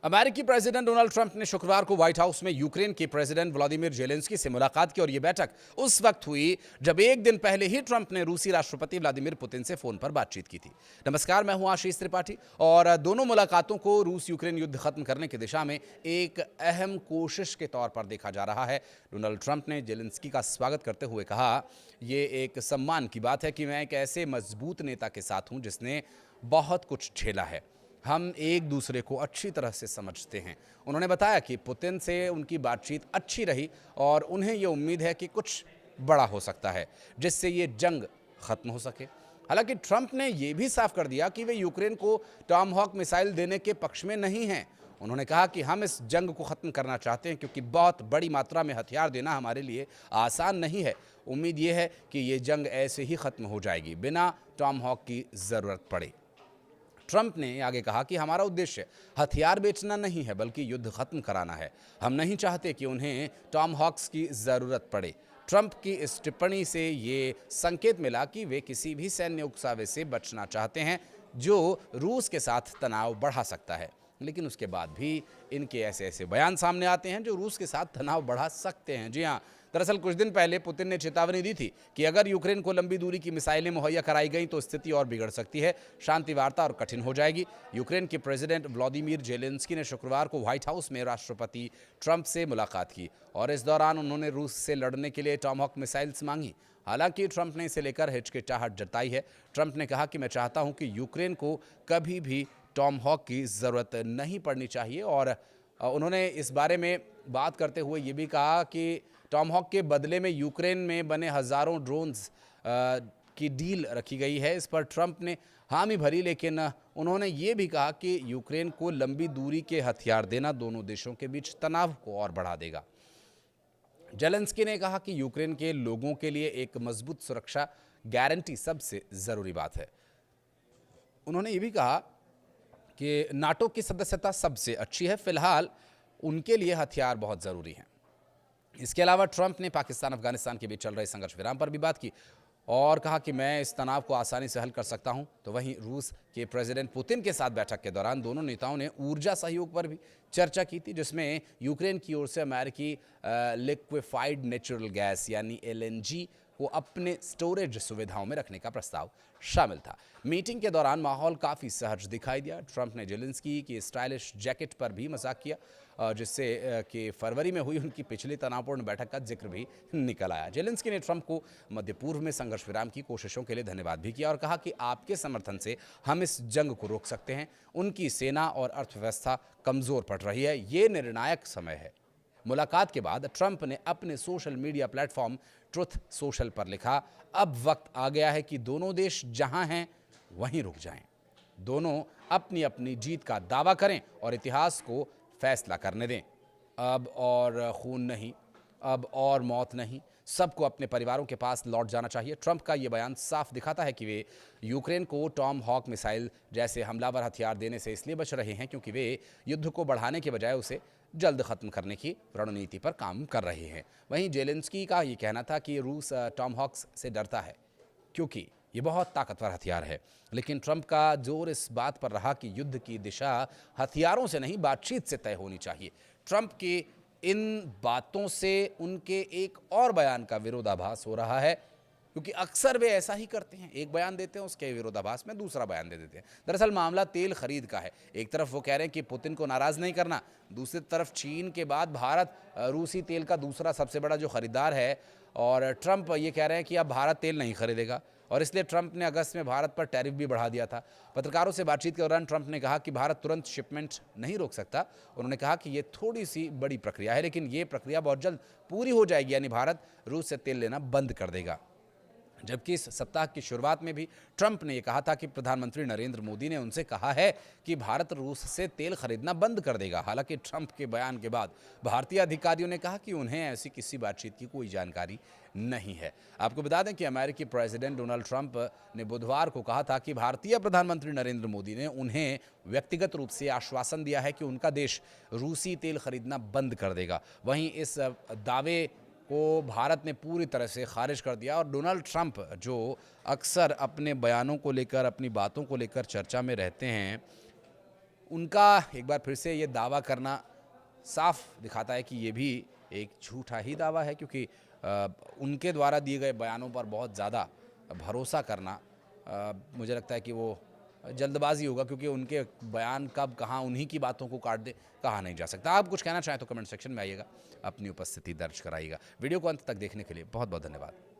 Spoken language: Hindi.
अमेरिकी प्रेसिडेंट डोनाल्ड ट्रंप ने शुक्रवार को व्हाइट हाउस में यूक्रेन के प्रेसिडेंट व्लादिमीर जेलेंस्की से मुलाकात की और यह बैठक उस वक्त हुई जब एक दिन पहले ही ट्रंप ने रूसी राष्ट्रपति व्लादिमीर पुतिन से फोन पर बातचीत की थी। नमस्कार, मैं हूं आशीष त्रिपाठी और दोनों मुलाकातों को रूस यूक्रेन युद्ध खत्म करने की दिशा में एक अहम कोशिश के तौर पर देखा जा रहा है। डोनाल्ड ट्रंप ने जेलेंस्की का स्वागत करते हुए कहा, यह एक सम्मान की बात है कि मैं एक ऐसे मजबूत नेता के साथ हूं जिसने बहुत कुछ झेला है। हम एक दूसरे को अच्छी तरह से समझते हैं। उन्होंने बताया कि पुतिन से उनकी बातचीत अच्छी रही और उन्हें ये उम्मीद है कि कुछ बड़ा हो सकता है जिससे ये जंग खत्म हो सके। हालांकि ट्रंप ने यह भी साफ कर दिया कि वे यूक्रेन को टॉमहॉक मिसाइल देने के पक्ष में नहीं हैं। उन्होंने कहा कि हम इस जंग को खत्म करना चाहते हैं क्योंकि बहुत बड़ी मात्रा में हथियार देना हमारे लिए आसान नहीं है। उम्मीद ये है कि ये जंग ऐसे ही खत्म हो जाएगी बिना टॉमहॉक की ज़रूरत पड़े। ट्रंप ने आगे कहा कि हमारा उद्देश्य हथियार बेचना नहीं है बल्कि युद्ध खत्म कराना है। हम नहीं चाहते कि उन्हें टॉमहॉक्स की ज़रूरत पड़े। ट्रंप की इस टिप्पणी से ये संकेत मिला कि वे किसी भी सैन्य उकसावे से बचना चाहते हैं जो रूस के साथ तनाव बढ़ा सकता है। लेकिन उसके बाद भी इनके ऐसे बयान सामने आते हैं जो रूस के साथ तनाव बढ़ा सकते हैं। जी हाँ, दरअसल कुछ दिन पहले पुतिन ने चेतावनी दी थी कि अगर यूक्रेन को लंबी दूरी की मिसाइलें मुहैया कराई गई तो स्थिति और बिगड़ सकती है, शांति वार्ता और कठिन हो जाएगी। यूक्रेन के प्रेसिडेंट व्लादिमीर जेलेंस्की ने शुक्रवार को व्हाइट हाउस में राष्ट्रपति ट्रंप से मुलाकात की और इस दौरान उन्होंने रूस से लड़ने के लिए टॉमहॉक मिसाइल्स मांगी। हालांकि ट्रंप ने इसे लेकर हिचकिचाहट जताई है। ट्रंप ने कहा कि मैं चाहता हूं कि यूक्रेन को कभी भी टॉमहॉक की ज़रूरत नहीं पड़नी चाहिए और उन्होंने इस बारे में बात करते हुए ये भी कहा कि टॉमहॉक के बदले में यूक्रेन में बने हज़ारों ड्रोन्स की डील रखी गई है। इस पर ट्रंप ने हामी भरी, लेकिन उन्होंने ये भी कहा कि यूक्रेन को लंबी दूरी के हथियार देना दोनों देशों के बीच तनाव को और बढ़ा देगा। जेलेंस्की ने कहा कि यूक्रेन के लोगों के लिए एक मजबूत सुरक्षा गारंटी सबसे ज़रूरी बात है। उन्होंने ये भी कहा कि नाटो की सदस्यता सबसे अच्छी है, फिलहाल उनके लिए हथियार बहुत ज़रूरी हैं। इसके अलावा ट्रंप ने पाकिस्तान अफगानिस्तान के बीच चल रहे संघर्ष विराम पर भी बात की और कहा कि मैं इस तनाव को आसानी से हल कर सकता हूं। तो वहीं रूस के प्रेसिडेंट पुतिन के साथ बैठक के दौरान दोनों नेताओं ने ऊर्जा सहयोग पर भी चर्चा की थी, जिसमें यूक्रेन की ओर से अमेरिकी लिक्विफाइड नेचुरल गैस यानी LNG को अपने स्टोरेज सुविधाओं में रखने का प्रस्ताव शामिल था। मीटिंग के दौरान माहौल काफ़ी सहज दिखाई दिया। ट्रंप ने जेलेंस्की की स्टाइलिश जैकेट पर भी मजाक किया जिससे कि फरवरी में हुई उनकी पिछली तनावपूर्ण बैठक का जिक्र भी निकल आया। जेलेंस्की ने ट्रंप को मध्य पूर्व में संघर्ष विराम की कोशिशों के लिए धन्यवाद भी किया और कहा कि आपके समर्थन से हम इस जंग को रोक सकते हैं। उनकी सेना और अर्थव्यवस्था कमज़ोर पड़ रही है, ये निर्णायक समय है। मुलाकात के बाद ट्रंप ने अपने social media platform truth social पर लिखा, अब वक्त आ गया है कि दोनों देश जहां हैं वहीं रुक जाएं। दोनों अपनी अपनी जीत का दावा करें और इतिहास को फैसला करने दें। अब और खून नहीं, अब और मौत नहीं, सबको अपने परिवारों के पास लौट जाना चाहिए। ट्रंप का ये बयान साफ दिखाता है कि वे यूक्रेन को टॉमहॉक मिसाइल जैसे हमलावर हथियार देने से इसलिए बच रहे हैं क्योंकि वे युद्ध को बढ़ाने के बजाय उसे जल्द खत्म करने की रणनीति पर काम कर रहे हैं। वहीं जेलेंस्की का ये कहना था कि रूस टॉमहॉक्स से डरता है क्योंकि ये बहुत ताकतवर हथियार है। लेकिन ट्रंप का जोर इस बात पर रहा कि युद्ध की दिशा हथियारों से नहीं, बातचीत से तय होनी चाहिए। ट्रंप की इन बातों से उनके एक और बयान का विरोधाभास हो रहा है क्योंकि अक्सर वे ऐसा ही करते हैं, एक बयान देते हैं, उसके विरोधाभास में दूसरा बयान दे देते हैं। दरअसल मामला तेल खरीद का है। एक तरफ वो कह रहे हैं कि पुतिन को नाराज़ नहीं करना, दूसरी तरफ चीन के बाद भारत रूसी तेल का दूसरा सबसे बड़ा जो खरीदार है और ट्रंप ये कह रहे हैं कि अब भारत तेल नहीं खरीदेगा और इसलिए ट्रंप ने अगस्त में भारत पर टैरिफ भी बढ़ा दिया था। पत्रकारों से बातचीत के दौरान ट्रंप ने कहा कि भारत तुरंत शिपमेंट नहीं रोक सकता। उन्होंने कहा कि ये थोड़ी सी बड़ी प्रक्रिया है लेकिन ये प्रक्रिया बहुत जल्द पूरी हो जाएगी, यानी भारत रूस से तेल लेना बंद कर देगा। जबकि इस सप्ताह की शुरुआत में भी ट्रंप ने यह कहा था कि प्रधानमंत्री नरेंद्र मोदी ने उनसे कहा है कि भारत रूस से तेल खरीदना बंद कर देगा। हालांकि ट्रंप के बयान के बाद भारतीय अधिकारियों ने कहा कि उन्हें ऐसी किसी बातचीत की कोई जानकारी नहीं है। आपको बता दें कि अमेरिकी प्रेसिडेंट डोनाल्ड ट्रंप ने बुधवार को कहा था कि भारतीय प्रधानमंत्री नरेंद्र मोदी ने उन्हें व्यक्तिगत रूप से आश्वासन दिया है कि उनका देश रूसी तेल खरीदना बंद कर देगा। वहीं इस दावे को भारत ने पूरी तरह से खारिज कर दिया और डोनाल्ड ट्रंप जो अक्सर अपने बयानों को लेकर, अपनी बातों को लेकर चर्चा में रहते हैं, उनका एक बार फिर से ये दावा करना साफ दिखाता है कि ये भी एक झूठा ही दावा है, क्योंकि उनके द्वारा दिए गए बयानों पर बहुत ज़्यादा भरोसा करना मुझे लगता है कि वो जल्दबाजी होगा, क्योंकि उनके बयान कब कहाँ उन्हीं की बातों को काट दे कहा नहीं जा सकता। आप कुछ कहना चाहें तो कमेंट सेक्शन में आइएगा, अपनी उपस्थिति दर्ज कराइएगा। वीडियो को अंत तक देखने के लिए बहुत बहुत धन्यवाद।